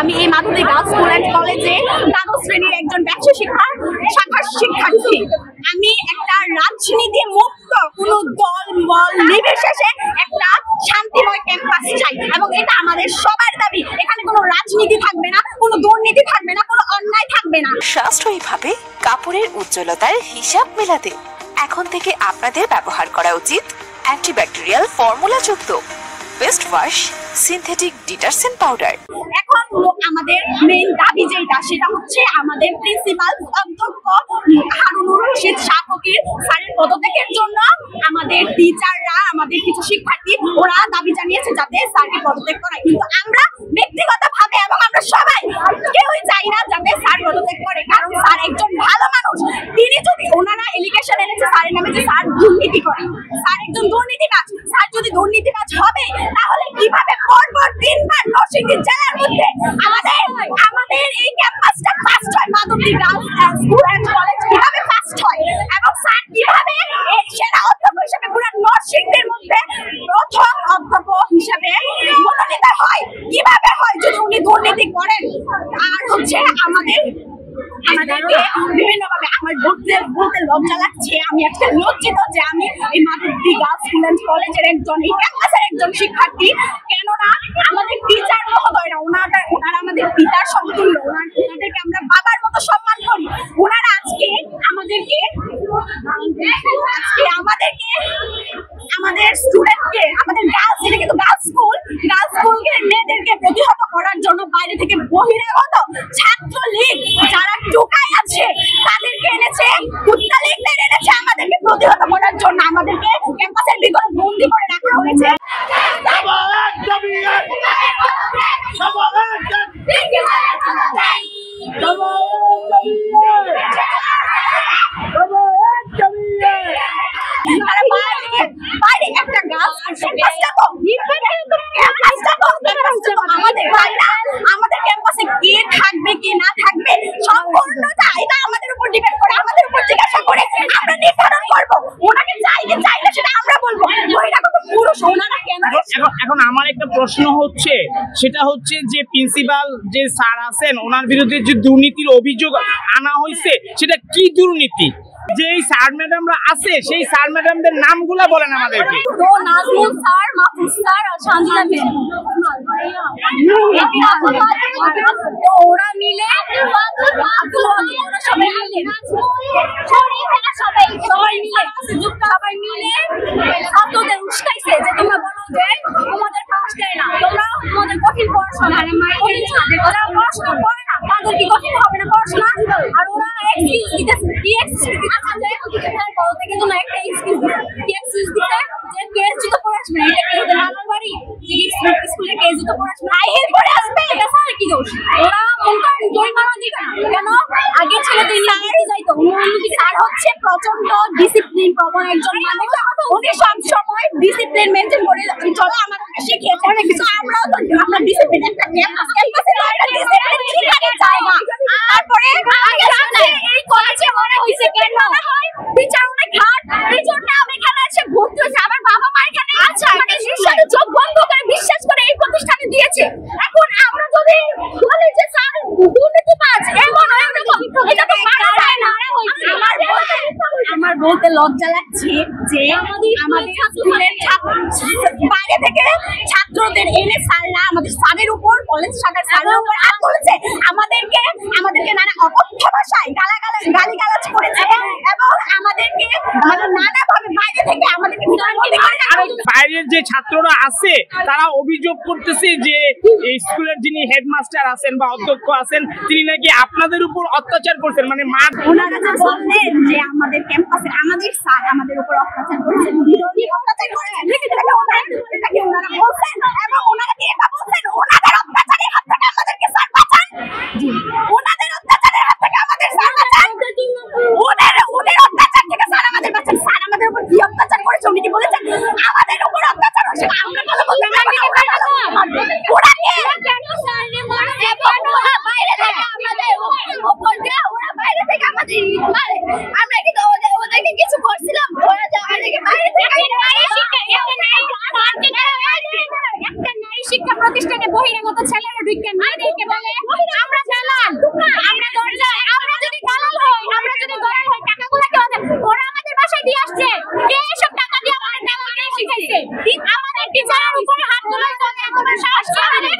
আমি এই Madhabdi girls school and কলেজে দ্বাদশ শ্রেণীর একজন ব্যবসা শাখার শিক্ষার্থী। আমি একটা রাজনীতি মুক্ত কোনো দল মল নির্বিশেষে একটা শান্তিময় ক্যাম্পাস চাই, এবং এটা আমাদের সবার দাবি। এখানে কোনো রাজনীতি থাকবে না, কোনো দুর্নীতি থাকবে না, কোনো অন্যায় থাকবে না। সাশ্রয়ীভাবে কাপড়ের উজ্জ্বলতার হিসাব মেলাতে এখন থেকে আপনাদের ব্যবহার করা উচিত অ্যান্টিব্যাকটেরিয়াল ফর্মুলা যুক্ত best wash synthetic detergent powder. এখন আমাদের মেইন দাবি যেটা, সেটা হচ্ছে আমাদের প্রিন্সিপাল অধ্যক্ষ হারুনুর রশিদ শাহ ফকির স্যারের পদত্যাগের জন্য আমাদের টিচাররা, আমাদের কিছু শিক্ষার্থী ওরা দাবি জানিয়েছে যাতে স্যারকে পদত্যাগ করায়। কিন্তু আমরা ব্যক্তিগতভাবে এবং আমরা সবাই কেউই চাই না যাতে স্যার পদত্যাগ করে, কারণ স্যার একজন ভালো মানুষ। তিনি যদি, ওনারা এলিগেশন এনেছে স্যারের নামে যে স্যার দুর্নীতি করে, স্যার একজন দুর্নীতিবাজ। স্যার যদি দুর্নীতিবাজ হবে তাহলে কিভাবে পরপর 3 বার নরসিংদী জেলার মধ্যে আমাদের এই ক্যাম্পাসটা ফার্স্ট হয়, Madhabdi girls school and college কিভাবে ফার্স্ট হয়, এবং স্যার কিভাবে সেরা অধ্যক্ষ হিসেবে পুরো নরসিংদীর মধ্যে প্রথম অধ্যক্ষ হিসেবে মনোনীত হয়, কিভাবে হয় যদি উনি দুর্নীতি করেন। আর হচ্ছে আমাদেরকে বিভিন্নভাবে আমার বলতে লজ্জা লাগছে, আমি আজকে লজ্জিত যে আমি এই মাধবদী গার্লস স্কুল অ্যান্ড কলেজের একজন, এই ক্যাম্পাসের একজন শিক্ষার্থী। কেননা আমাদের টিচার মহোদয়রা, ওনারা আমাদের পিতার সমতুল্য, ওনাদেরকে আমরা বাবার মতো সম্মান করি। ওনারা আজকে আমাদের স্টুডেন্টকে, আমাদের গার্লস, এটা কিন্তু গার্লস স্কুলকে মেয়েদেরকে প্রতিহত করার জন্য বাইরে থেকে বহিরাগত ছাত্রলীগ যারা টোকায় আছে তাদেরকে এনেছে, কুত্তা লীগদের এনেছে আমাদেরকে প্রতিহত করার জন্য। আমাদেরকে ক্যাম্পাসের ভিতরে বন্দি করে রাখা হয়েছে। আমাদের ক্যাম্পাসে কে থাকবে কে না থাকবে সম্পূর্ণটা এটা আমাদের উপর ডিপেন্ড করে, আমাদের উপর জিজ্ঞাসা করে আমরা নির্ধারণ করবো। ওনাকে চাইলে সেটা আমরা বলবো, বহিরাগত পুরুষ ওনারা কেন। এখন আমার একটা প্রশ্ন হচ্ছে, সেটা হচ্ছে যে প্রিন্সিপাল যে স্যার আছেন ওনার বিরুদ্ধে যে দুর্নীতির অভিযোগ আনা হয়েছে, সেটা কি দুর্নীতি? যে স্যার ম্যাডামরা আছে সেই স্যার ম্যাডামদের নামগুলো বলেন আমাদেরকে। নাজমুল স্যার, মাহফুজ স্যার আর সঞ্জিতা ম্যাম, ওরা মিলে সবাই মিলে ছাত্রদের উস্কাইছে যে তোমরা বলো যে তোমাদের পাস দেয় না, তোমরা তোমাদের কঠিন পড়াশোনা, ওরা পড়াশোনা করে না, তাদের কি কঠিন হবে না পড়াশোনা? আর ওরা এক্সকিউজ দিতেছে, কি এক্সকিউজ দিতেছে? বড় থেকে জন্য একটা এক্সকিউজ দিতে যে কেস জুতো পরে আসবে, এটা কি ওদের নানার বাড়ি যে স্কুলে কেস জুতো পরে আসবে, হাই হিল পরে আসবে, এটা স্যার কি দোষ? ওরা মনটা জরিমানা দিবে না কেন? আগে ছেলেদের নিয়ে যাইতো, স্যার হচ্ছে প্রচন্ড ডিসিপ্লিন প্রবণ একজন মানুষ, উনি সবসময় ডিসিপ্লিন মেনটেন করে চলে, আমাদেরকে শিখিয়েছে অনেক কিছু। আমরাও তো আমরা ডিসিপ্লিন, একটা ক্যাম্পাসে একটা ডিসিপ্লিন শিখানোর জায়গা। তারপরে এই কলেজে মনে হইছে কেন টিচার অনেক ঘাট, এই জন্য আমি এখানে এসে ভর্তি হয়েছি। আমার বাবা মা এখানে আছে, আমাদের শিক্ষাকে চোখ বন্ধ করে বিশ্বাস করে এই প্রতিষ্ঠানে দিয়েছে। এখন আমরা যদি বলি যে স্যার দুর্নীতিবাজ, এমন এটা তো মানা যায় না। আমার বলতে লজ্জা লাগছে যে আমাদের স্কুলের বাইরে থেকে ছাত্রদের এনে স্যাররা আমাদের স্যারের উপর, কলেজ শাখার স্যারের উপর হাত তুলেছে, আমাদেরকে নানা অকথ্য ভাষায় গালিগালাজ করেছে, এবং আমাদেরকে নানাভাবে বাইরে থেকে আমাদেরকে বাইরের যে ছাত্ররা আছে তারা অভিযোগ করতেছে যে এই স্কুলের যিনি হেডমাস্টার আছেন বা অধ্যক্ষ আছেন তিনি নাকি আপনাদের উপর অত্যাচার করছেন, মানে ওনারা যে বললেন যে আমাদের ক্যাম্পাসে আমাদের স্যার আমাদের উপর অত্যাচার করেছেন, বিরোধী অত্যাচার করেছেন, এটাকে ওনারা বলছেন, এবং ওনারা কি এটা বলছেন ওনাদের অত্যাচারের হাত থেকে আমাদেরকে স্যার বাঁচান, ওনাদের অত্যাচারের হাত থেকে আমাদের স্যার বাঁচান, ওদের অত্যাচার থেকে স্যার আমাদের বাঁচান। স্যার আমাদের উপর কি অত্যাচার করেছে উনি কি বলেছেন? আমাদের উপর অত্যাচার হচ্ছে, আমরা ভালো বলতে পারি না, ওরা কেন স্যার নে মারে, বাইরে থেকে আমাদের উপর দেয়া, ওরা বাইরে থেকে আমাদের মারে, আমরা কিন্তু ওদেরকে কিছু করছিলাম, ওরা আমাদেরকে বাইরে থেকে শিক্ষা প্রতিষ্ঠানে বহিরাগত ছেলেরা ঢুকে মেয়েদেরকে বলে আমরা দালাল, আমরা দরজা, আমরা যদি দালাল হই, আমরা যদি দলাল হই, টাকাগুলো কে ওরা আমাদের বাসায় দিয়ে আসছে। কে এসব টাকা দিয়ে আমাদের দালালকে শিখাইছে? আমাদের টিচারের উপরে হাত তোলার জন্য এত বড় সাহস আমাদের